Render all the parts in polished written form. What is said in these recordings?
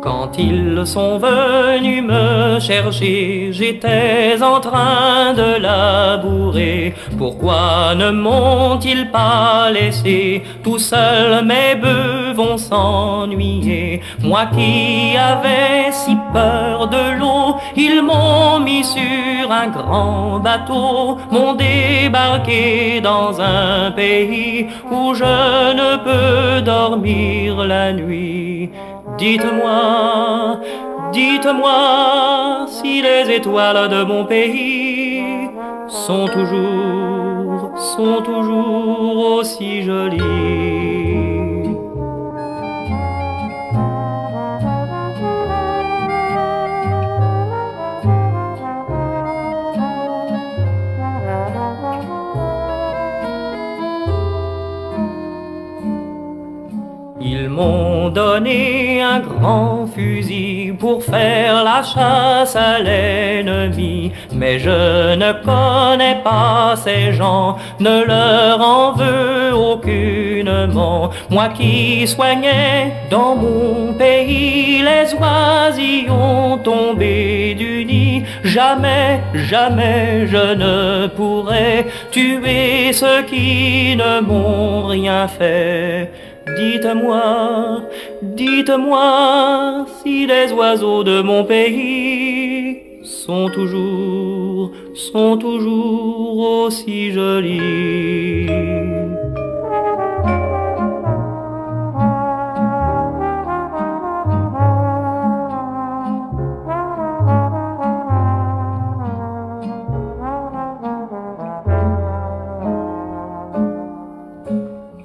Quand ils sont venus me chercher, j'étais en train de labourer. Pourquoi ne m'ont-ils pas laissé tout seul? Mes bœufs vont s'ennuyer. Moi qui avais si peur de l'eau, ils m'ont mis sur un grand bateau, m'ont débarqué dans un pays où je ne peux dormir la nuit. Dites-moi, dites-moi si les étoiles de mon pays sont toujours aussi jolies. Ils m'ont donné un grand fusil pour faire la chasse à l'ennemi. Mais je ne connais pas ces gens, ne leur en veux aucunement. Moi qui soignais dans mon pays les oisillons tombés du nid, jamais, jamais je ne pourrai tuer ceux qui ne m'ont rien fait. Dites-moi, dites-moi si les oiseaux de mon pays sont toujours aussi jolis.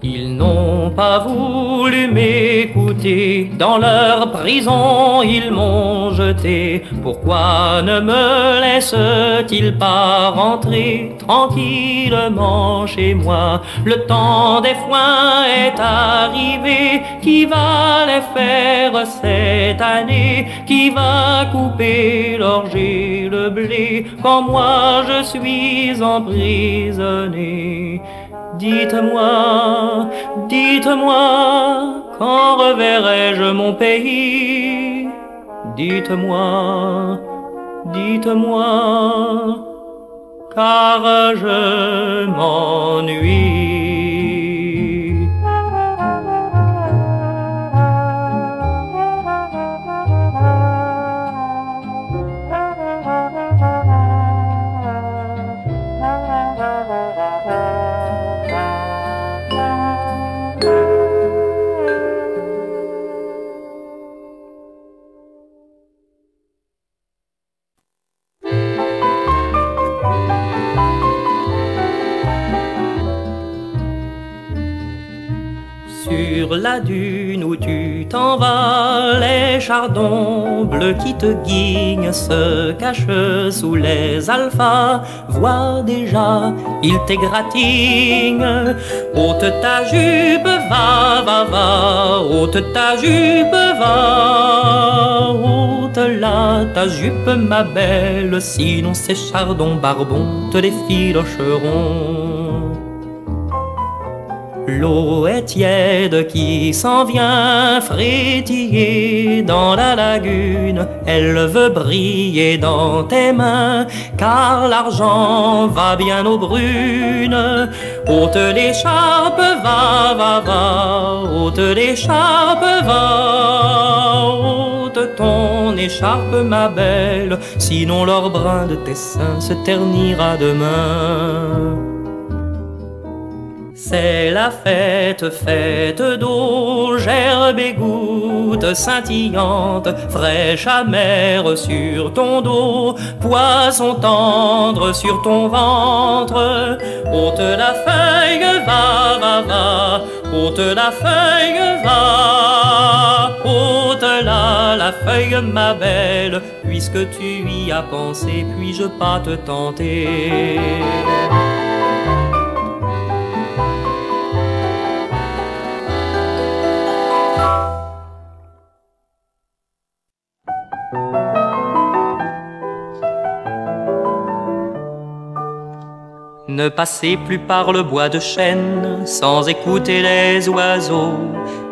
Ils n'ont pas voulu m'écouter, dans leur prison ils m'ont jeté. Pourquoi ne me laissent-ils pas rentrer tranquillement chez moi? Le temps des foins est arrivé, qui va les faire cette année? Qui va couper l'orge et le blé quand moi je suis emprisonné? Dites-moi, dites-moi, quand reverrai-je mon pays? Dites-moi, dites-moi, car je m'ennuie. Sur la dune où tu t'en vas, les chardons bleus qui te guignent se cachent sous les alphas. Vois déjà, ils t'égratignent. Ôte ta jupe, va, va, va. Ôte ta jupe, va. Ôte-la, ta jupe, ma belle. Sinon ces chardons barbons te défilocheront. L'eau est tiède qui s'en vient frétiller dans la lagune. Elle veut briller dans tes mains, car l'argent va bien aux brunes. Ôte l'écharpe, va, va, va. Ôte l'écharpe, va. Ôte ton écharpe, ma belle, sinon l'or brun de tes seins se ternira demain. C'est la fête, fête d'eau, gerbe et gouttes scintillantes, fraîche amère sur ton dos, poisson tendre sur ton ventre. Ôte la feuille, va, va, va, ôte la feuille, va. Ôte-la, la feuille, ma belle, puisque tu y as pensé, puis-je pas te tenter? Ne passez plus par le bois de chêne sans écouter les oiseaux.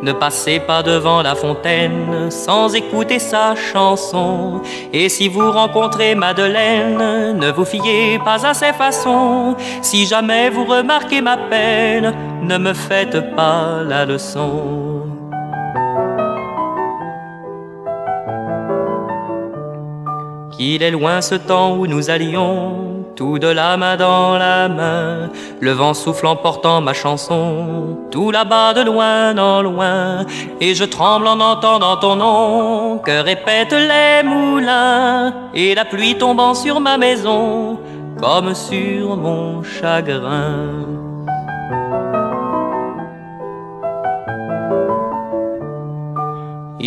Ne passez pas devant la fontaine sans écouter sa chanson. Et si vous rencontrez Madeleine, ne vous fiez pas à ses façons. Si jamais vous remarquez ma peine, ne me faites pas la leçon. Qu'il est loin ce temps où nous allions tout de la main dans la main, le vent souffle en portant ma chanson tout là-bas de loin en loin. Et je tremble en entendant ton nom que répètent les moulins, et la pluie tombant sur ma maison comme sur mon chagrin.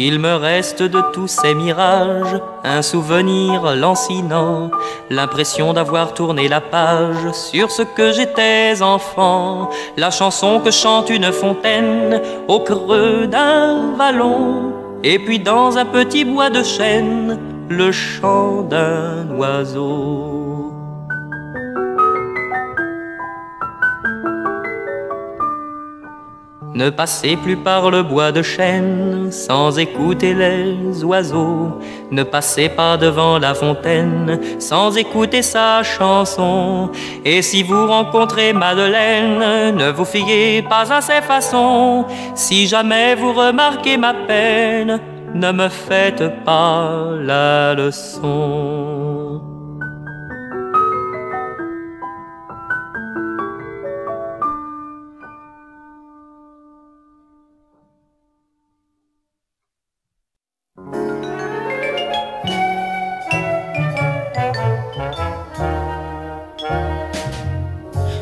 Il me reste de tous ces mirages un souvenir lancinant, l'impression d'avoir tourné la page sur ce que j'étais enfant. La chanson que chante une fontaine au creux d'un vallon, et puis dans un petit bois de chêne, le chant d'un oiseau. Ne passez plus par le bois de chêne sans écouter les oiseaux. Ne passez pas devant la fontaine sans écouter sa chanson. Et si vous rencontrez Madeleine, ne vous fiez pas à ses façons. Si jamais vous remarquez ma peine, ne me faites pas la leçon.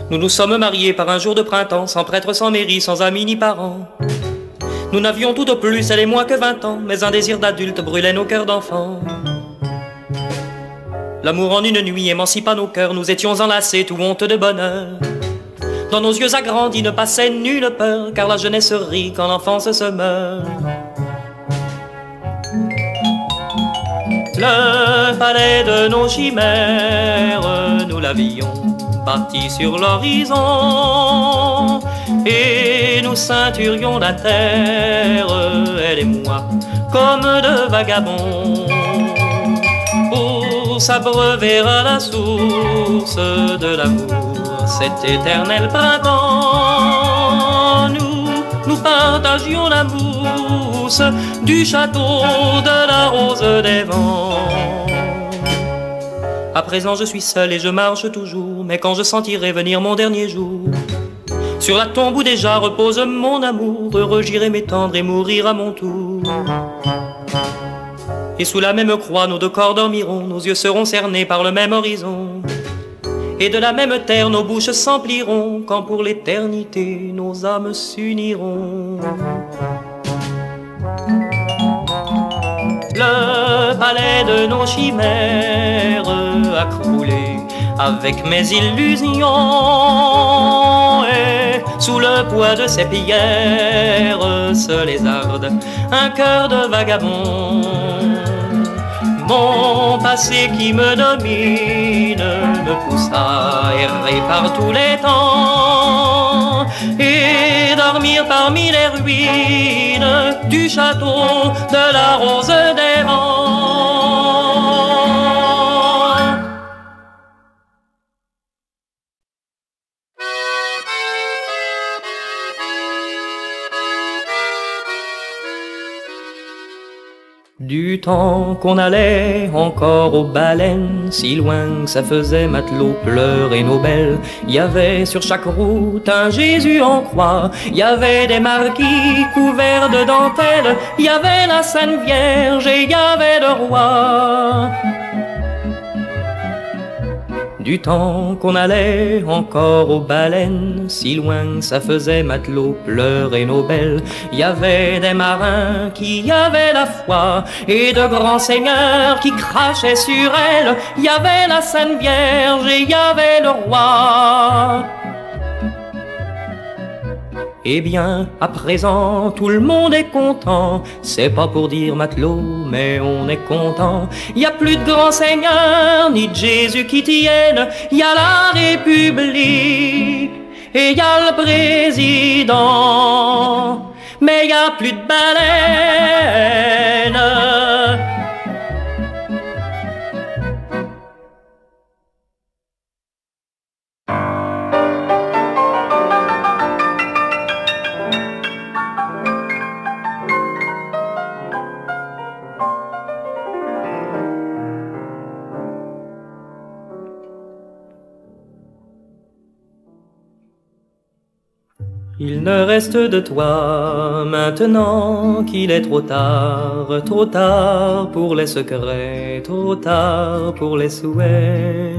Nous nous sommes mariés par un jour de printemps, sans prêtre, sans mairie, sans amis ni parents. Nous n'avions tout au plus, elle et moi, que 20 ans, mais un désir d'adulte brûlait nos cœurs d'enfants. L'amour en une nuit émancipa nos cœurs, nous étions enlacés, tout honte de bonheur. Dans nos yeux agrandis ne passait nulle peur, car la jeunesse rit quand l'enfance se meurt. Le palais de nos chimères, nous l'avions bâti sur l'horizon, et nous ceinturions la terre, elle et moi, comme de vagabonds, pour s'abreuver à la source de l'amour, cet éternel printemps. Nous partagions la mousse du château de la rose des vents. À présent je suis seul et je marche toujours, mais quand je sentirai venir mon dernier jour, sur la tombe où déjà repose mon amour, heureux j'irai m'étendre et mourir à mon tour. Et sous la même croix nos deux corps dormiront, nos yeux seront cernés par le même horizon, et de la même terre nos bouches s'empliront, quand pour l'éternité nos âmes s'uniront. Le palais de nos chimères a croulé avec mes illusions, et sous le poids de ses pierres se lézarde un cœur de vagabond. Mon passé qui me domine me pousse à errer par tous les temps et dormir parmi les ruines du château de la rose des vents. Du temps qu'on allait encore aux baleines, si loin que ça faisait matelot pleurer nos belles, il y avait sur chaque route un Jésus en croix, il y avait des marquis couverts de dentelle, il y avait la Sainte Vierge et il y avait le roi. Du temps qu'on allait encore aux baleines, si loin que ça faisait matelot pleurer nos belles, il y avait des marins qui avaient la foi et de grands seigneurs qui crachaient sur elle. Il y avait la Sainte Vierge et il y avait le roi. Eh bien, à présent, tout le monde est content. C'est pas pour dire matelot, mais on est content. Y a plus de grands seigneurs, ni de Jésus qui tiennent. Y a la République et y a le président. Mais y a plus de baleines. Il ne reste de toi maintenant qu'il est trop tard pour les secrets, trop tard pour les souhaits.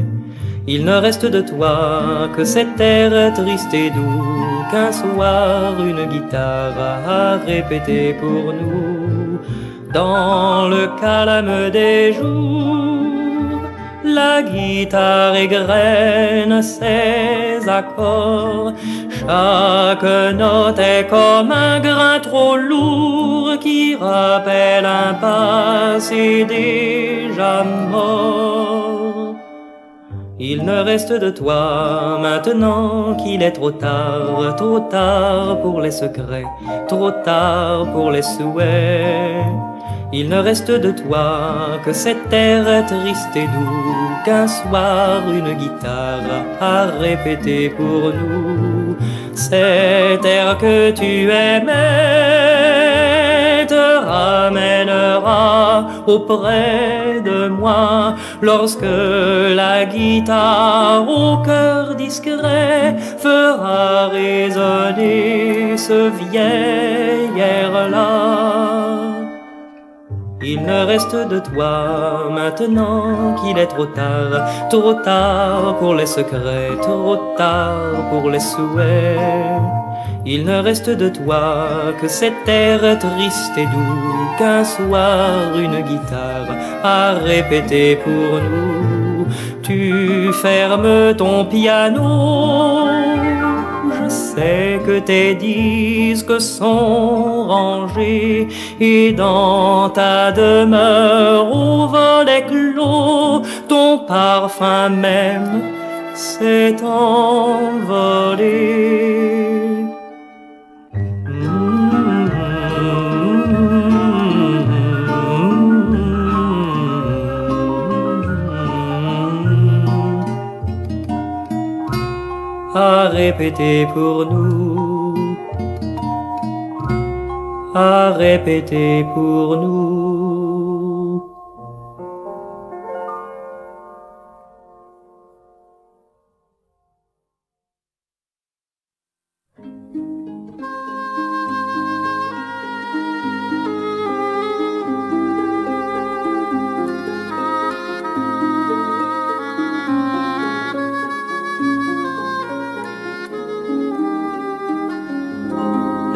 Il ne reste de toi que cet air triste et doux qu'un soir une guitare a répété pour nous. Dans le calme des jours, la guitare égrène ses accords. Chaque note est comme un grain trop lourd qui rappelle un passé déjà mort. Il ne reste de toi maintenant qu'il est trop tard pour les secrets, trop tard pour les souhaits. Il ne reste de toi que cet air triste et doux qu'un soir une guitare a répété pour nous. Cet air que tu aimais te ramènera auprès de moi lorsque la guitare au cœur discret fera résonner ce vieil air-là. Il ne reste de toi maintenant qu'il est trop tard pour les secrets, trop tard pour les souhaits. Il ne reste de toi que cet air triste et doux qu'un soir une guitare a répété pour nous. Tu fermes ton piano, je sais que tes disques sont rangés et dans ta demeure au volet clos, ton parfum même s'est envolé. À répéter pour nous, à répéter pour nous.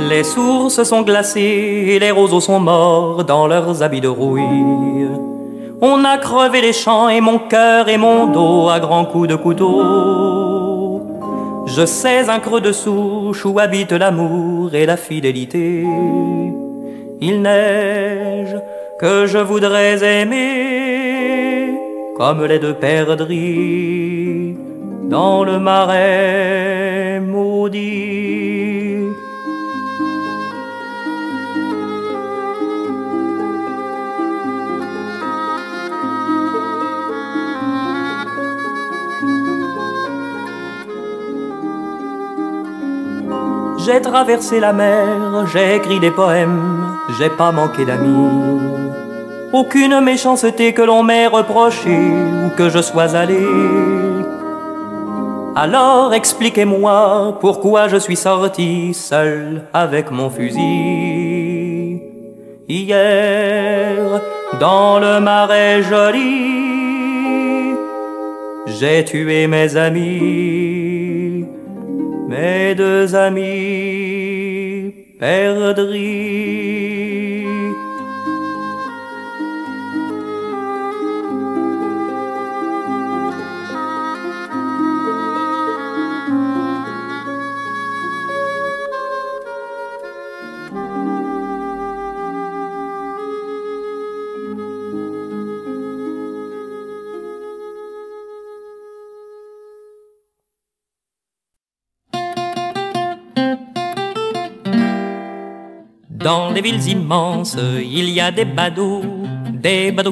Les sources sont glacées et les roseaux sont morts dans leurs habits de rouille. On a crevé les champs et mon cœur et mon dos à grands coups de couteau. Je sais un creux de souche où habite l'amour et la fidélité. Il neige que je voudrais aimer comme les deux perdrix dans le marais maudit. J'ai traversé la mer, j'ai écrit des poèmes, j'ai pas manqué d'amis. Aucune méchanceté que l'on m'ait reprochée ou que je sois allé. Alors expliquez-moi pourquoi je suis sorti seul avec mon fusil. Hier, dans le marais joli, j'ai tué mes amis. Mes deux amis perdrix. Dans les villes immenses, il y a des badauds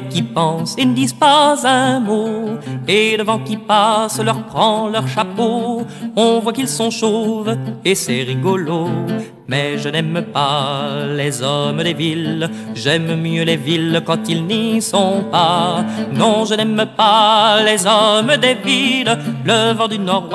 qui pensent et ne disent pas un mot. Et le vent qui passe leur prend leur chapeau. On voit qu'ils sont chauves et c'est rigolo. Mais je n'aime pas les hommes des villes, j'aime mieux les villes quand ils n'y sont pas. Non, je n'aime pas les hommes des villes, le vent du nord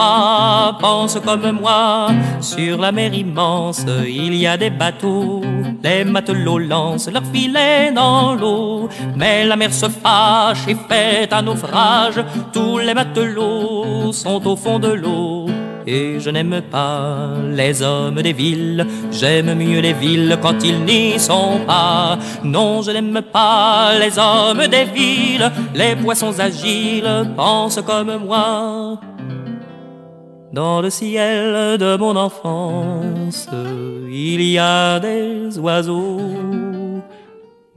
pense comme moi. Sur la mer immense, il y a des bateaux, les matelots lancent leurs filets dans l'eau. Mais la mer se fâche et fait un naufrage, tous les matelots sont au fond de l'eau. Et je n'aime pas les hommes des villes, j'aime mieux les villes quand ils n'y sont pas. Non, je n'aime pas les hommes des villes, les poissons agiles pensent comme moi. Dans le ciel de mon enfance, il y a des oiseaux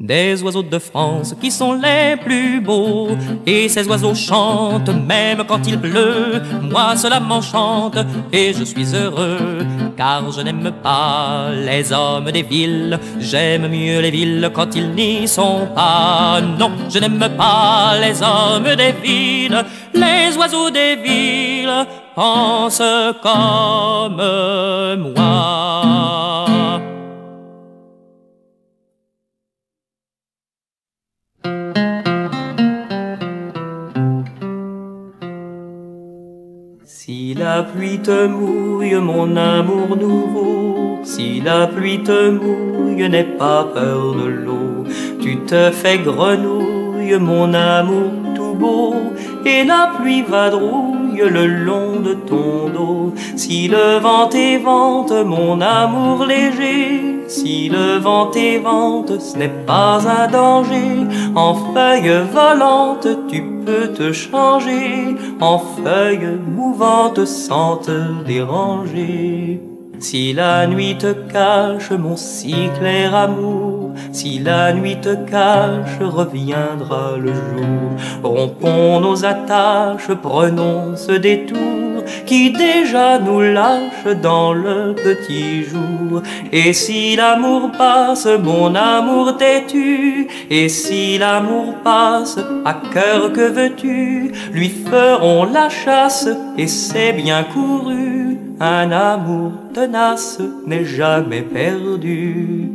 de France qui sont les plus beaux. Et ces oiseaux chantent même quand il pleut. Moi cela m'enchante et je suis heureux. Car je n'aime pas les hommes des villes, j'aime mieux les villes quand ils n'y sont pas. Non, je n'aime pas les hommes des villes, les oiseaux des villes pensent comme moi. Si la pluie te mouille, mon amour nouveau, si la pluie te mouille, n'aie pas peur de l'eau. Tu te fais grenouille, mon amour tout beau, et la pluie vadrouille le long de ton dos. Si le vent t'évente, mon amour léger, si le vent t'évente, ce n'est pas un danger. En feuilles volantes, tu peux te changer en feuilles mouvantes sans te déranger. Si la nuit te cache mon si clair amour, si la nuit te cache, reviendra le jour. Rompons nos attaches, prenons ce détour qui déjà nous lâche dans le petit jour. Et si l'amour passe, mon amour t'es-tu? Et si l'amour passe, à cœur que veux-tu? Lui ferons la chasse et c'est bien couru. Un amour tenace n'est jamais perdu.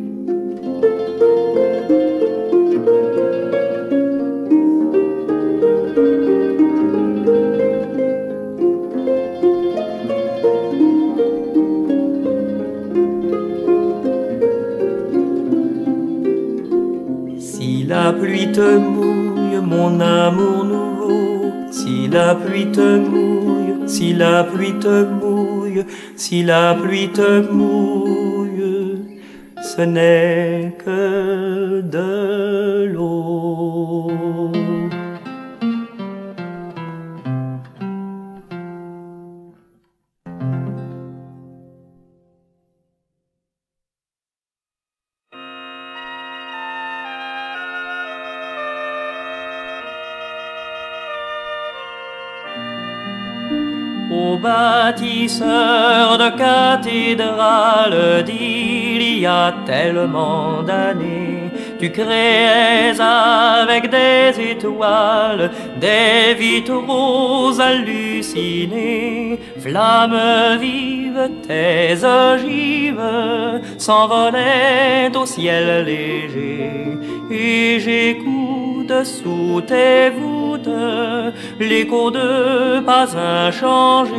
Si la pluie te mouille, mon amour nouveau, si la pluie te mouille, si la pluie te mouille, si la pluie te mouille, ce n'est que de l'eau. Ô bâtisseur de cathédrales d'il y a tellement d'années, tu créais avec des étoiles des vitraux hallucinés. Flammes vives, tes ogives s'envolaient au ciel léger, et j'écoute sous tes voûtes l'écho de pas inchangé.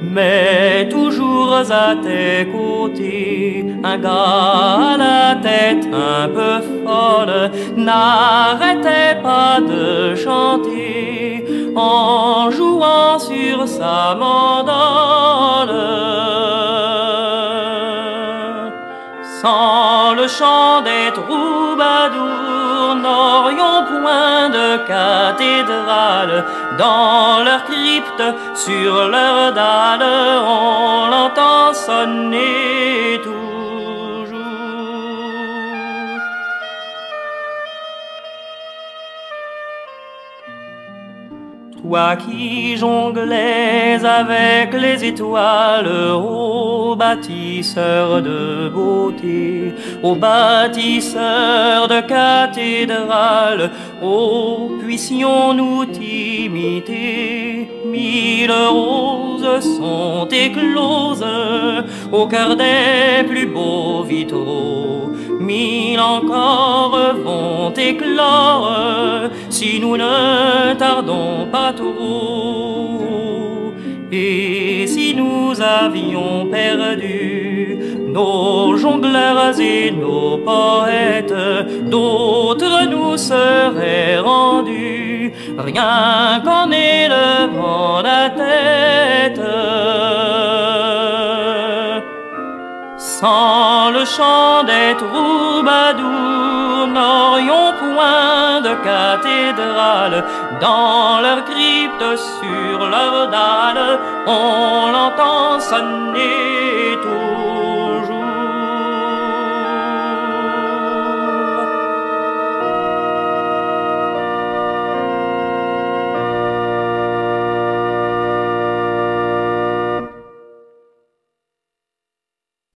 Mais toujours à tes côtés, un gars à la tête un peu folle n'arrêtait pas de chanter en jouant sur sa mandole. Sans le chant des troubadours, n'aurions point de cathédrale. Dans leur crypte, sur leur dalle, on l'entend sonner toujours. Toi qui jonglais avec les étoiles, ô bâtisseur de beauté, ô bâtisseur de cathédrales, ô puissions-nous t'imiter. 1000 roses sont écloses au cœur des plus beaux vitraux. 1000 encore vont éclore si nous ne tardons pas trop. Et si nous avions perdu nos jongleurs et nos poètes, d'autres nous seraient rendus, rien qu'en élevant la tête. Sans le chant des troubadours, n'aurions point de cathédrale. Dans leur crypte, sur leurs dalles, on l'entend sonner tout.